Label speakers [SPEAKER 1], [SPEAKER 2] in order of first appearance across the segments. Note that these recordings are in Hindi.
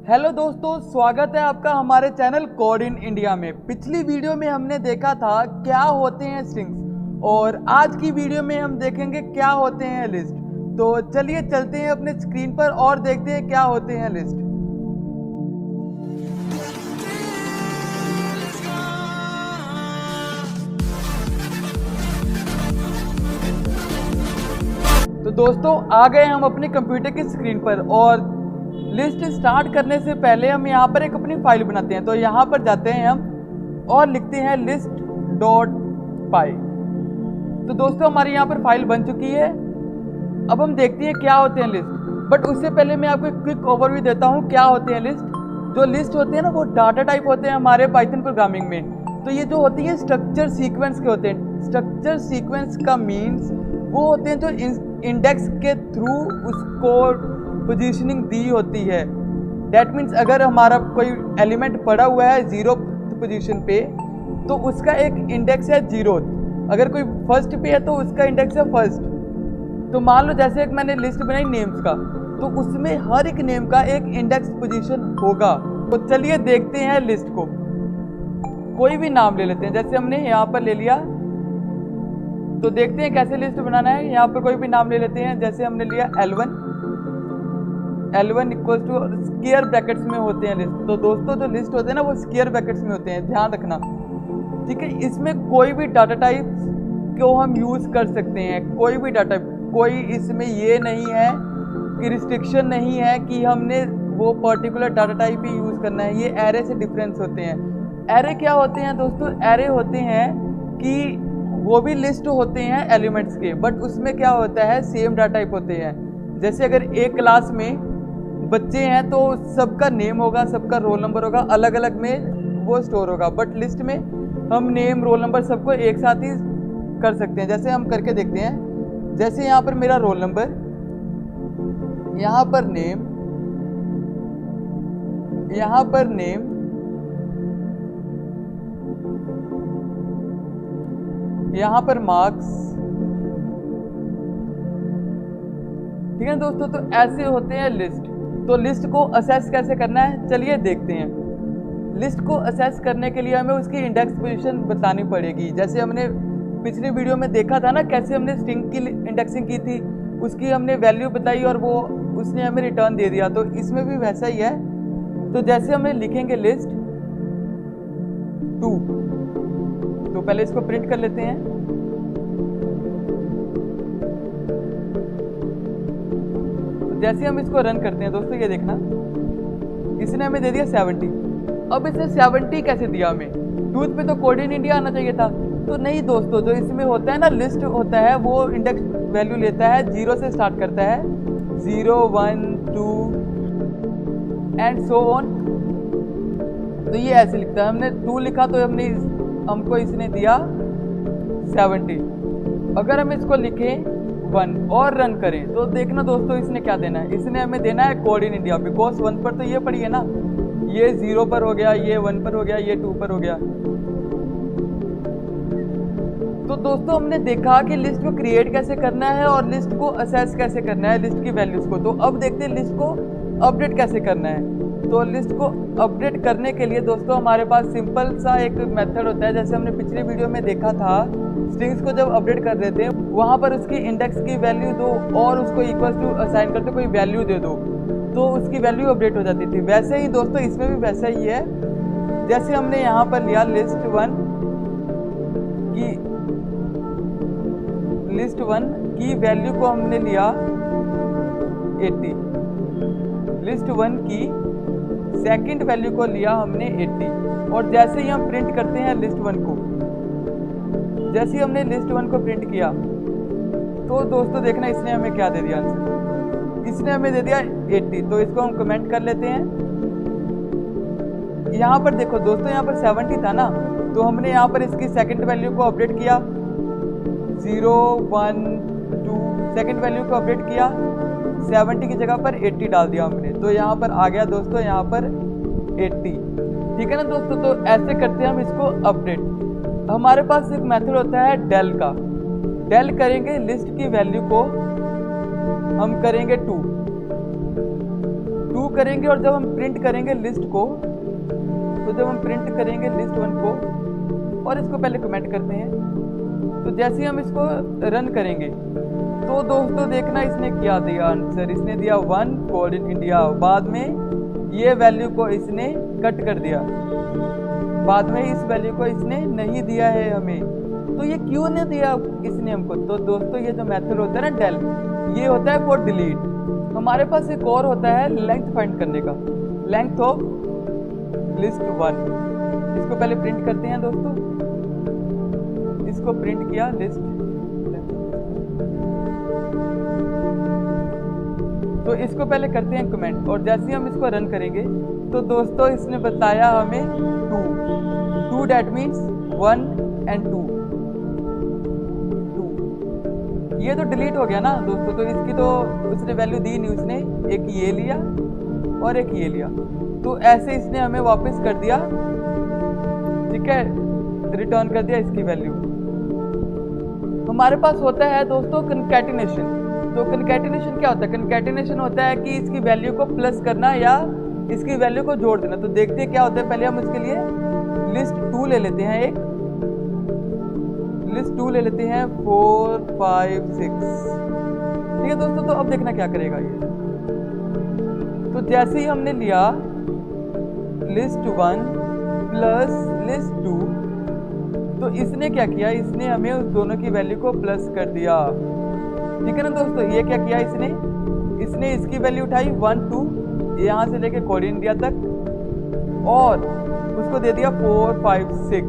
[SPEAKER 1] हेलो दोस्तों, स्वागत है आपका हमारे चैनल कोड इन इंडिया में। पिछली वीडियो में हमने देखा था क्या होते हैं स्ट्रिंग्स और आज की वीडियो में हम देखेंगे क्या होते हैं लिस्ट। तो चलिए चलते हैं अपने स्क्रीन पर और देखते हैं क्या होते हैं लिस्ट। तो दोस्तों आ गए हम अपने कंप्यूटर की स्क्रीन पर और लिस्ट स्टार्ट करने से पहले हम यहाँ पर एक अपनी फाइल बनाते हैं। तो यहाँ पर जाते हैं हम और लिखते हैं list.py। तो दोस्तों हमारी यहाँ पर फाइल बन चुकी है। अब हम देखते हैं क्या होते हैं लिस्ट। बट उससे पहले मैं आपको एक क्विक ओवरव्यू देता हूँ क्या होते हैं लिस्ट। जो लिस्ट होते हैं ना वो डाटा टाइप होते हैं हमारे पाइथन प्रोग्रामिंग में। तो ये जो होती है स्ट्रक्चर सीक्वेंस के होते हैं। स्ट्रक्चर सीक्वेंस का मीन्स वो होते हैं जो इंडेक्स के थ्रू उसको पोजीशनिंग दी होती है। डैट मीन्स अगर हमारा कोई एलिमेंट पड़ा हुआ है 0 पोजीशन पे तो उसका एक इंडेक्स है 0। अगर कोई फर्स्ट पे है तो उसका इंडेक्स है फर्स्ट। तो मान लो जैसे एक मैंने लिस्ट बनाई नेम्स का, तो उसमें हर एक नेम का एक इंडेक्स पोजीशन होगा। तो चलिए देखते हैं लिस्ट को। कोई भी नाम ले लेते हैं, जैसे हमने यहाँ पर ले लिया। तो देखते हैं कैसे लिस्ट बनाना है। यहाँ पर कोई भी नाम ले लेते हैं, जैसे हमने लिया L1 equals to square brackets में होते हैं लिस्ट। तो दोस्तों जो लिस्ट होते हैं ना वो स्क्वायर ब्रैकेट्स में होते हैं, ध्यान रखना, ठीक है। इसमें कोई भी डाटा टाइप को हम यूज़ कर सकते हैं, कोई भी डाटा टाइप। कोई इसमें ये नहीं है कि रिस्ट्रिक्शन नहीं है कि हमने वो पर्टिकुलर डाटा टाइप ही यूज़ करना है। ये एरे से डिफरेंस होते हैं। एरे क्या होते हैं दोस्तों? एरे होते हैं कि वो भी लिस्ट होते हैं एलिमेंट्स के, बट उसमें क्या होता है सेम डाटा टाइप होते हैं। जैसे अगर एक क्लास में बच्चे हैं तो सबका नेम होगा, सबका रोल नंबर होगा, अलग अलग में वो स्टोर होगा। बट लिस्ट में हम नेम रोल नंबर सबको एक साथ ही कर सकते हैं। जैसे हम करके देखते हैं, जैसे यहाँ पर मेरा रोल नंबर, यहाँ पर नेम, यहाँ पर नेम, यहाँ पर मार्क्स, ठीक है दोस्तों। तो ऐसे होते हैं लिस्ट। तो लिस्ट को असेस कैसे करना है चलिए देखते हैं। लिस्ट को असेस करने के लिए हमें उसकी इंडेक्स पोजीशन बतानी पड़ेगी। जैसे हमने पिछली वीडियो में देखा था ना कैसे हमने स्ट्रिंग की इंडेक्सिंग की थी, उसकी हमने वैल्यू बताई और वो उसने हमें रिटर्न दे दिया। तो इसमें भी वैसा ही है। तो जैसे हमें लिखेंगे लिस्ट 2, तो पहले इसको प्रिंट कर लेते हैं। जैसे हम इसको रन करते हैं दोस्तों, ये देखना इसने हमें दे दिया 70। अब इसने 70 कैसे दिया हमें? टूथ पे तो कोड इन इंडिया आना चाहिए था। तो नहीं दोस्तों, जो इसमें होता है ना लिस्ट होता है वो इंडेक्स वैल्यू लेता है, 0 से स्टार्ट करता है, 0 1 2 एंड सो ऑन। तो ये ऐसे लिखता है। हमने 2 लिखा तो हमको इसने दिया 70। अगर हम इसको लिखें 1 और रन करें तो देखना दोस्तों इसने क्या देना है। इसने हमें देना है कोड इन इंडिया। बिकॉज 1 पर तो ये पड़ी है ना, ये 0 पर हो गया, ये 1 पर हो गया, ये 2 पर हो गया। तो दोस्तों हमने देखा कि लिस्ट को क्रिएट कैसे करना है और लिस्ट को असेस कैसे करना है, लिस्ट की वैल्यूज को। तो अब देखते हैं लिस्ट को अपडेट कैसे करना है। तो लिस्ट को अपडेट करने के लिए दोस्तों हमारे पास सिंपल सा एक मेथड होता है। जैसे हमने पिछले वीडियो में देखा था, स्ट्रिंग्स को जब अपडेट कर देते हैं वहाँ पर उसकी इंडेक्स की वैल्यू दो और उसको इक्वल टू असाइन करते कोई वैल्यू दे दो तो उसकी वैल्यू अपडेट हो जाती थी। वैसे ही दोस्तों इसमें भी वैसा ही है। जैसे हमने यहाँ पर लिया लिस्ट 1 की वैल्यू को हमने लिया 80, लिस्ट 1 की सेकंड वैल्यू को लिया हमने 80। और जैसे ही हम प्रिंट करते हैं लिस्ट 1 को, जैसे ही हमने लिस्ट 1 को प्रिंट किया तो दोस्तों देखना इसने हमें क्या दे दिया आंसर। इसने हमें दे दिया 80। तो इसको हम कमेंट कर लेते हैं। यहाँ पर देखो दोस्तों, यहाँ पर 70 था ना, तो हमने यहाँ पर इसकी सेकंड वैल्यू को अपडेट किया, 0 1 2 सेकंड वैल्यू को अपडेट किया, 70 की जगह पर 80 डाल दिया हमने। तो यहाँ पर आ गया दोस्तों यहाँ पर 80, ठीक है ना दोस्तों। तो ऐसे करते हैं हम इसको अपडेट। हमारे पास एक मेथड होता है डेल का। डेल करेंगे लिस्ट की वैल्यू को हम करेंगे 2 करेंगे और जब हम प्रिंट करेंगे लिस्ट को, तो जब हम प्रिंट करेंगे लिस्ट 1 को और इसको पहले कमेंट करते हैं, तो जैसे ही हम इसको रन करेंगे तो दोस्तों देखना इसने क्या दिया आंसर, इसने दिया 1 कोड इन इंडिया। बाद में ये वैल्यू को इसने कट कर दिया, बाद में इस वैल्यू को इसने नहीं दिया है हमें। तो ये क्यों नहीं दिया इसने हमको? तो दोस्तों ये जो मेथड होता है ना डेल, ये होता है फॉर डिलीट। हमारे पास एक और होता है लेंथ फाइंड करने का, लेंथ ऑफ लिस्ट 1। इसको पहले प्रिंट करते हैं दोस्तों, इसको प्रिंट किया लिस्ट, तो इसको पहले करते हैं कमेंट और जैसे ही हम इसको रन करेंगे तो दोस्तों इसने बताया हमें 2 डैट मीन्स 1 and 2। ये तो डिलीट हो गया ना दोस्तों, तो इसकी तो उसने वैल्यू दी नहीं, उसने एक ये लिया और एक ये लिया, तो ऐसे इसने हमें वापस कर दिया, ठीक है, रिटर्न कर दिया इसकी वैल्यू। हमारे पास होता है दोस्तों कंकैटिनेशन। तो कंकैटिनेशन क्या होता है? कंकैटिनेशन होता है कि इसकी वैल्यू को प्लस करना या इसकी वैल्यू को जोड़ देना। तो देखते हैं क्या होता है। पहले हम इसके लिए लिस्ट 2 ले लेते हैं, एक लिस्ट 2 ले लेते हैं 4 5 6, ठीक है दोस्तों। तो अब देखना क्या करेगा ये। तो जैसे ही हमने लिया लिस्ट 1 प्लस लिस्ट 2, तो इसने क्या किया, इसने हमें उस दोनों की वैल्यू को प्लस कर दिया, ठीक है ना दोस्तों। ये क्या किया इसने इसकी वैल्यू उठाई 1 2 यहाँ से लेके कोड इंडिया तक और उसको दे दिया 4 5 6,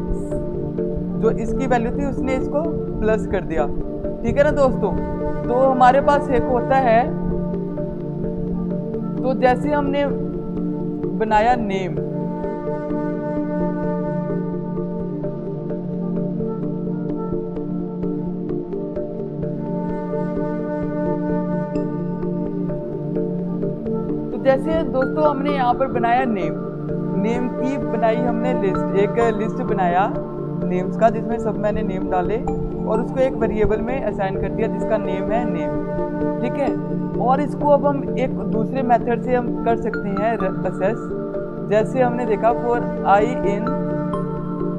[SPEAKER 1] जो इसकी वैल्यू थी उसने इसको प्लस कर दिया, ठीक है ना दोस्तों। तो हमारे पास एक होता है, तो जैसे हमने बनाया नेम, तो जैसे दोस्तों हमने यहाँ पर बनाया नेम की बनाई हमने लिस्ट, एक लिस्ट बनाया नेम्स का जिसमें सब मैंने नेम डाले और उसको एक वेरिएबल में असाइन कर दिया जिसका नेम है नेम, ठीक है। और इसको अब हम एक दूसरे मेथड से हम कर सकते हैं असेस। जैसे हमने देखा फॉर आई इन,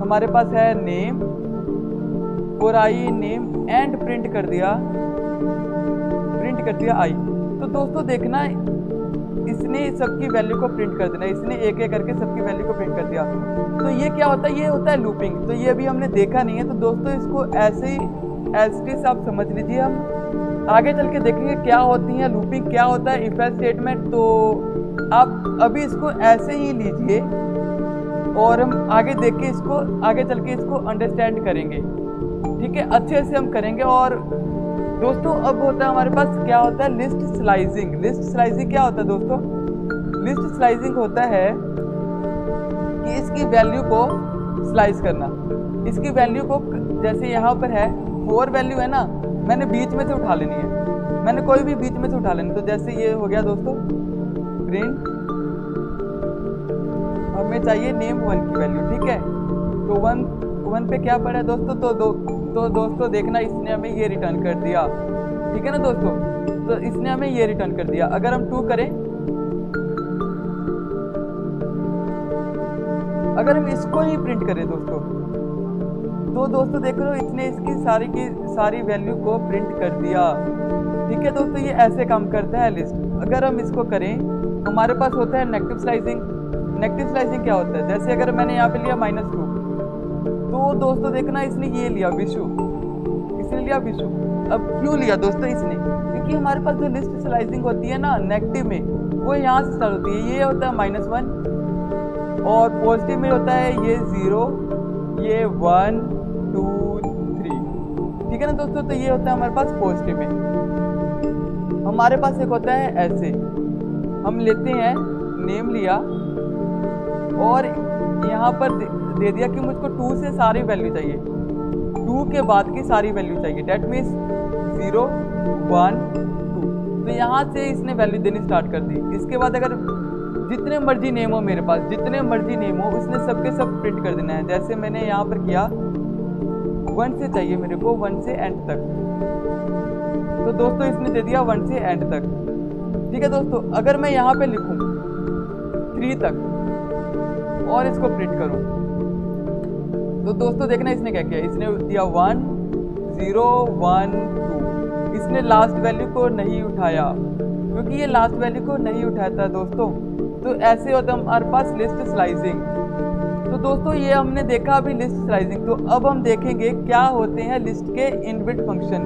[SPEAKER 1] हमारे पास है name, for I in name and print कर दिया आई। तो दोस्तों देखना इसने सबकी वैल्यू को प्रिंट कर देना, इसने एक एक करके सबकी वैल्यू को प्रिंट कर दिया। तो ये क्या होता है, ये होता है लूपिंग। तो ये अभी हमने देखा नहीं है, तो दोस्तों इसको ऐसे ही एज आप समझ लीजिए। हम आगे चल के देखेंगे क्या होती है लूपिंग, क्या होता है इफ एल्स स्टेटमेंट। तो आप अभी इसको ऐसे ही लीजिए और हम आगे देख के इसको आगे चल के इसको अंडरस्टैंड करेंगे, ठीक है, अच्छे से हम करेंगे। और दोस्तों अब होता है हमारे पास क्या होता है लिस्ट स्लाइसिंग। लिस्ट स्लाइसिंग क्या होता है दोस्तों? लिस्ट स्लाइसिंग होता है कि इसकी वैल्यू को स्लाइस करना। इसकी वैल्यू को जैसे यहाँ पर है 4 वैल्यू है ना, मैंने बीच में से उठा लेनी है, मैंने कोई भी बीच में से उठा लेनी। तो जैसे ये हो गया दोस्तों प्रिंट, हमें चाहिए नेम 1 की वैल्यू, ठीक है। तो 1 पे क्या पड़ा है दोस्तों? तो दोस्तों देखना इसने हमें ये रिटर्न कर दिया, ठीक है ना दोस्तों। तो इसने हमें ये रिटर्न कर दिया। अगर हम 2 करें, अगर हम इसको ही प्रिंट करें दोस्तों, तो दोस्तों देख लो इसने इसकी सारी की सारी वैल्यू को प्रिंट कर दिया, ठीक है दोस्तों। ये ऐसे काम करता है लिस्ट। अगर हम इसको करें, हमारे पास होता है नेगेटिव स्लाइसिंग। नेगेटिव स्लाइसिंग क्या होता है? जैसे अगर मैंने यहाँ पे लिया -2, तो दोस्तों देखना इसने ये लिया विशु, इसने लिया विशु। अब क्यों लिया दोस्तों इसने? क्योंकि हमारे पास जो लिस्ट स्लाइसिंग होती है ना नेगेटिव में, वो यहाँ से स्टार्ट होती है। ये होता है -1 और पॉजिटिव में होता है ये 0, ये 1 2 3, ठीक है ना दोस्तों। तो ये होता है हमारे पास पॉजिटिव में। हमारे पास एक होता है ऐसे, हम लेते हैं नेम लिया और यहाँ पर दे दिया कि मुझको 2 से सारी वैल्यू चाहिए, 2 के बाद की सारी वैल्यू चाहिए, डेट मीन्स 0 1 2। तो यहाँ से इसने वैल्यू देनी स्टार्ट कर दी। इसके बाद अगर जितने मर्जी नेम हो मेरे पास, जितने मर्जी नेम हो, उसने सबके सब प्रिंट कर देना है। जैसे मैंने यहाँ पर किया 1 से चाहिए मेरे को, 1 से एंड तक। तो दोस्तों इसने दे दिया 1 से एंड तक, ठीक है दोस्तों। अगर मैं यहाँ पे लिखूँ 3 तक और इसको प्रिंट करूं तो दोस्तों देखना इसने क्या किया, इसने दिया 1 0 1 2। इसने लास्ट वैल्यू को नहीं उठाया क्योंकि ये लास्ट वैल्यू को नहीं उठाता दोस्तों। तो ऐसे होता है हमारे पास लिस्ट स्लाइसिंग। तो दोस्तों ये हमने देखा अभी लिस्ट स्लाइसिंग। तो अब हम देखेंगे क्या होते हैं लिस्ट के इनबिल्ट फंक्शन।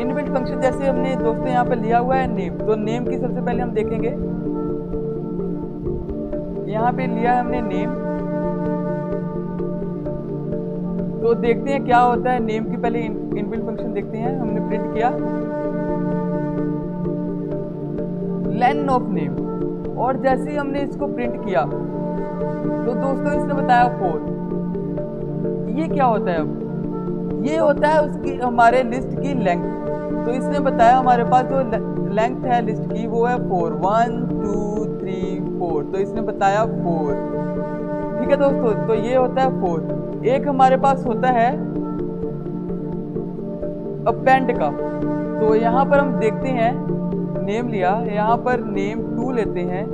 [SPEAKER 1] इनबिल्ट फंक्शन जैसे हमने दोस्तों यहाँ पर लिया हुआ है नेम, तो नेम की सबसे पहले हम देखेंगे। यहाँ पे लिया है हमने नेम, तो देखते हैं क्या होता है। नेम की पहले इनबिल्ट फंक्शन देखते हैं। हमने प्रिंट किया लेन ऑफ नेम, और जैसे ही हमने इसको प्रिंट किया तो दोस्तों इसने बताया 4। ये क्या होता है, अब ये होता है उसकी हमारे लिस्ट की लेंथ। तो इसने बताया हमारे पास जो लेंथ है लिस्ट की वो है 4, 1 2 3 4। तो इसने बताया 4, ठीक है दोस्तों। तो ये होता है 4। एक हमारे पास होता है अपेंड का, तो यहाँ पर हम देखते हैं नेम लिया, यहाँ पर नेम 2 लेते हैं।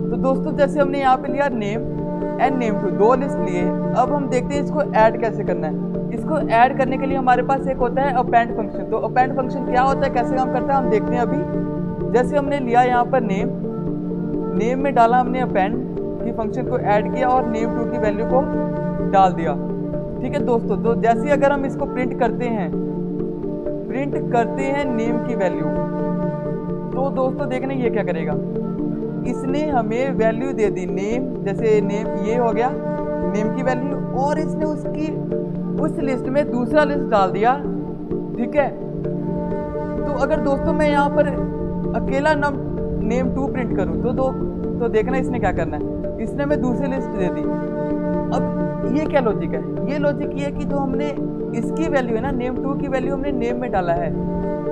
[SPEAKER 1] तो दोस्तों जैसे हमने यहाँ पे लिया नेम एंड नेम 2, 2 लिस्ट लिए। अब हम देखते हैं इसको ऐड कैसे करना है। इसको ऐड करने के लिए हमारे पास एक होता है अपेंड फंक्शन। तो अपेंड फंक्शन क्या होता है, कैसे काम करता है, हम देखते हैं अभी। जैसे हमने लिया यहाँ पर नेम में डाला हमने अपेंड की फंक्शन को ऐड किया और नेम 2 की वैल्यू को डाल दिया, ठीक है दोस्तों। तो जैसे अगर हम इसको प्रिंट करते हैं नेम की वैल्यू, तो दोस्तों देखने ये क्या करेगा, इसने हमें वैल्यू दे दी नेम। जैसे नेम ये हो गया नेम की वैल्यू, और इसने उसकी उस लिस्ट में दूसरा लिस्ट डाल दिया, ठीक है। तो अगर दोस्तों मैं यहाँ पर अकेला नेम 2 प्रिंट करूँ तो देखना इसने क्या करना है, इसने हमें दूसरी लिस्ट दे दी। अब ये क्या लॉजिक है, ये लॉजिक ये है कि जो हमने इसकी वैल्यू है ना नेम 2 की वैल्यू हमने नेम में डाला है,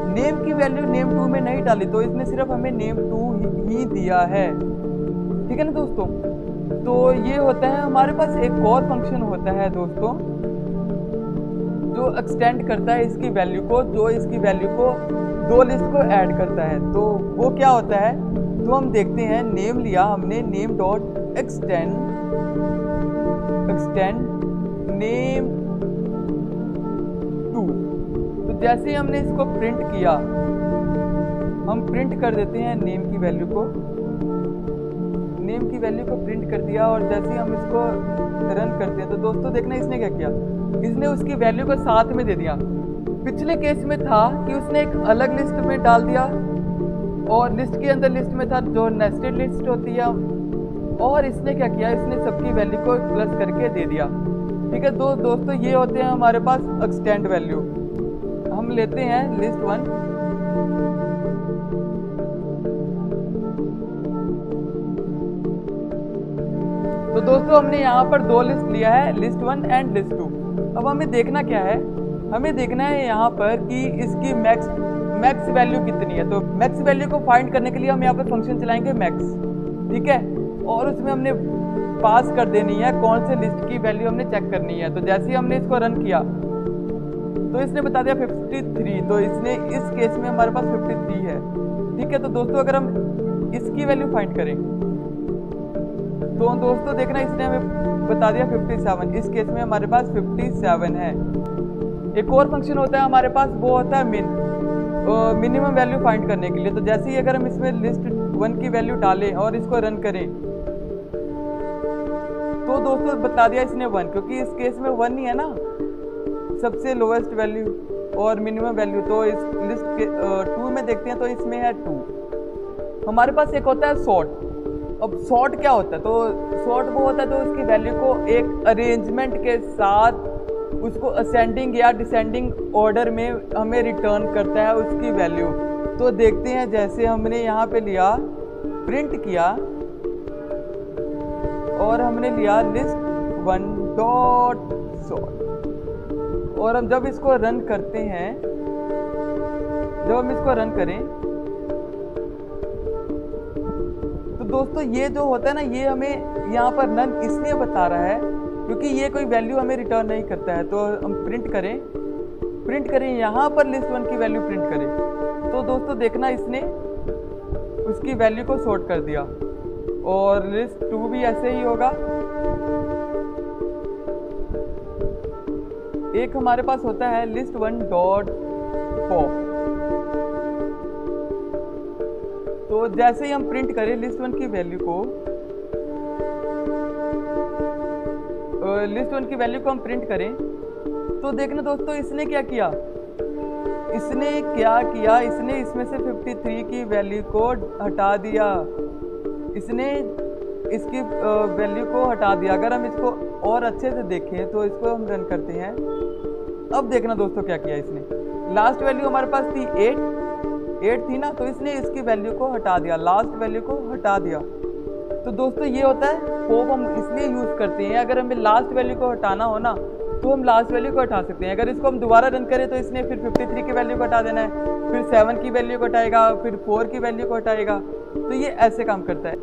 [SPEAKER 1] नेम की वैल्यू नेम 2 में नहीं डाली, तो इसने सिर्फ हमें नेम 2 ही दिया है, ठीक है ना दोस्तों। तो ये होता है हमारे पास एक और फंक्शन होता है दोस्तों जो एक्सटेंड करता है इसकी वैल्यू को, जो इसकी वैल्यू को 2 लिस्ट को ऐड करता है। तो वो क्या होता है, तो हम देखते हैं नेम लिया हमने, नेम डॉट एक्सटेंड नेम 2। तो जैसे ही हमने इसको प्रिंट किया, हम प्रिंट कर देते हैं नेम की वैल्यू को प्रिंट कर दिया, और जैसे ही हम इसको रन करते हैं तो दोस्तों देखना इसने क्या किया, इसने उसकी वैल्यू को साथ में दे दिया। पिछले केस में था कि उसने एक अलग लिस्ट में डाल दिया, और लिस्ट के अंदर लिस्ट में था जो नेस्टेड लिस्ट होती है, और इसने क्या किया, इसने सबकी वैल्यू को प्लस करके दे दिया, ठीक है। दोस्तों ये होते हैं हमारे पास एक्सटेंड वैल्यू। हम लेते हैं लिस्ट 1, तो दोस्तों हमने यहाँ पर 2 लिस्ट लिया है, लिस्ट 1 एंड लिस्ट 2। अब हमें देखना क्या है, हमें देखना है यहाँ पर कि इसकी मैक्स वैल्यू कितनी है। तो मैक्स वैल्यू को फाइंड करने के लिए हम यहाँ पर फंक्शन चलाएंगे मैक्स, ठीक है, और उसमें हमने पास कर देनी है कौन से लिस्ट की वैल्यू हमने चेक करनी है। तो जैसे ही हमने इसको रन किया तो इसने बता दिया 53, तो इसने इस केस में हमारे पास 53 है, ठीक है। तो दोस्तों अगर हम इसकी वैल्यू फाइंड करें तो दोस्तों देखना इसने हमें बता दिया 57, इस केस में हमारे पास 57 है। एक और फंक्शन होता है हमारे पास, वो होता है मिनिमम वैल्यू फाइंड करने के लिए। तो जैसे ही अगर हम इसमें लिस्ट 1 की वैल्यू डालें और इसको रन करें तो दोस्तों बता दिया इसने 1, क्योंकि इस केस में 1 ही है ना सबसे लोवेस्ट वैल्यू और मिनिमम वैल्यू। तो इस लिस्ट के 2 में देखते हैं तो इसमें है 2। हमारे पास एक होता है सॉर्ट। अब सॉर्ट क्या होता है, तो सॉर्ट वो होता है तो उसकी वैल्यू को एक अरेंजमेंट के साथ उसको असेंडिंग या डिसेंडिंग ऑर्डर में हमें रिटर्न करता है उसकी वैल्यू। तो देखते हैं, जैसे हमने यहाँ पे लिया प्रिंट किया और हमने लिया लिस्ट 1 डॉट सॉर्ट, और हम जब इसको रन करते हैं, जब हम इसको रन करें तो दोस्तों ये जो होता है ना, ये हमें यहाँ पर नन इसलिए बता रहा है क्योंकि ये कोई वैल्यू हमें रिटर्न नहीं करता है। तो हम प्रिंट करें यहाँ पर लिस्ट 1 की वैल्यू प्रिंट करें। तो दोस्तों देखना, इसने उसकी वैल्यू को सॉर्ट कर दिया। और लिस्ट 2 भी ऐसे ही होगा। एक हमारे पास होता है लिस्ट 1 डॉट पॉप। तो जैसे ही हम प्रिंट करें लिस्ट 1 की वैल्यू को, हम प्रिंट करें, तो देखना दोस्तों इसने क्या किया, इसने इसमें से 53 की वैल्यू को हटा दिया। इसने इसकी वैल्यू को हटा दिया। अगर हम इसको और अच्छे से देखें तो इसको हम रन करते हैं। अब देखना दोस्तों क्या किया इसने। लास्ट वैल्यू हमारे पास थी 8 थी ना, तो इसने इसकी वैल्यू को हटा दिया, लास्ट वैल्यू को हटा दिया। तो दोस्तों ये होता है पॉप हम इसलिए यूज़ करते हैं, अगर हमें लास्ट वैल्यू को हटाना हो ना तो हम लास्ट वैल्यू को हटा सकते हैं। अगर इसको हम दोबारा रन करें तो इसने फिर 53 की वैल्यू को हटा देना है, फिर 7 की वैल्यू को हटाएगा, फिर 4 की वैल्यू को हटाएगा। तो ये ऐसे काम करता है।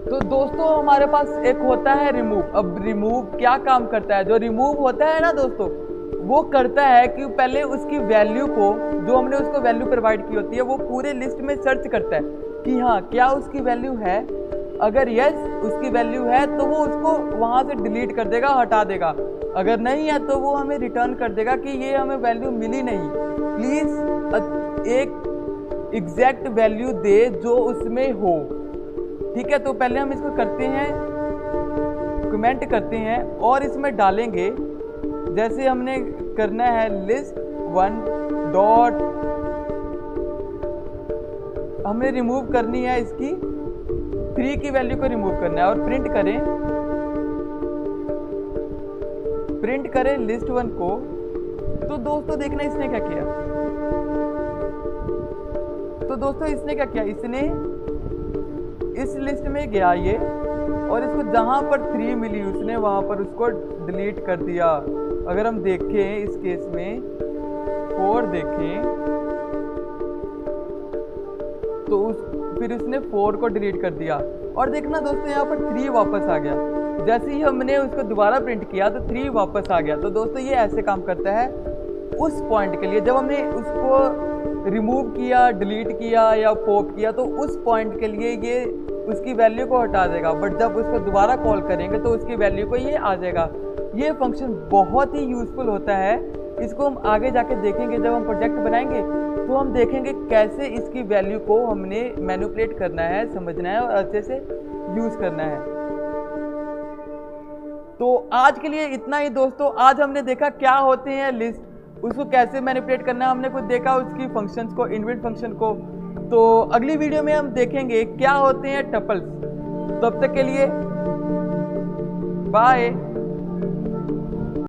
[SPEAKER 1] तो दोस्तों हमारे पास एक होता है रिमूव। अब रिमूव क्या काम करता है? जो रिमूव होता है ना दोस्तों, वो करता है कि पहले उसकी वैल्यू को, जो हमने उसको वैल्यू प्रोवाइड की होती है, वो पूरे लिस्ट में सर्च करता है कि हाँ क्या उसकी वैल्यू है। अगर यस उसकी वैल्यू है तो वो उसको वहाँ से डिलीट कर देगा, हटा देगा। अगर नहीं है तो वो हमें रिटर्न कर देगा कि ये हमें वैल्यू मिली नहीं, प्लीज़ एक एग्जैक्ट वैल्यू दे जो उसमें हो। ठीक है, तो पहले हम इसको करते हैं, कमेंट करते हैं और इसमें डालेंगे, जैसे हमने करना है लिस्ट 1 डॉट, हमने रिमूव करनी है इसकी 3 की वैल्यू को रिमूव करना है और प्रिंट करें लिस्ट 1 को। तो दोस्तों देखना इसने क्या किया। इसने इस लिस्ट में गया ये, और इसको जहां पर 3 मिली उसने वहां पर उसको डिलीट कर दिया। अगर हम देखें इस केस में 4 देखें तो फिर उसने 4 को डिलीट कर दिया। और देखना दोस्तों यहाँ पर 3 वापस आ गया। जैसे ही हमने उसको दोबारा प्रिंट किया तो 3 वापस आ गया। तो दोस्तों ये ऐसे काम करता है उस पॉइंट के लिए। जब हमने उसको रिमूव किया, डिलीट किया या पॉप किया तो उस पॉइंट के लिए ये उसकी वैल्यू को हटा देगा, बट जब उसको दोबारा कॉल करेंगे तो उसकी वैल्यू को ये आ जाएगा। ये फंक्शन बहुत ही यूजफुल होता है। इसको हम आगे जाके देखेंगे, जब हम प्रोजेक्ट बनाएंगे तो हम देखेंगे कैसे इसकी वैल्यू को हमने मैनिपुलेट करना है, समझना है और अच्छे से यूज करना है। तो आज के लिए इतना ही दोस्तों। आज हमने देखा क्या होते हैं लिस्ट, उसको कैसे मैनिपुलेट करना है, हमने कुछ देखा उसकी फंक्शंस को, इनबिल्ट फंक्शन को। तो अगली वीडियो में हम देखेंगे क्या होते हैं टपल्स। तब तक के लिए बाय।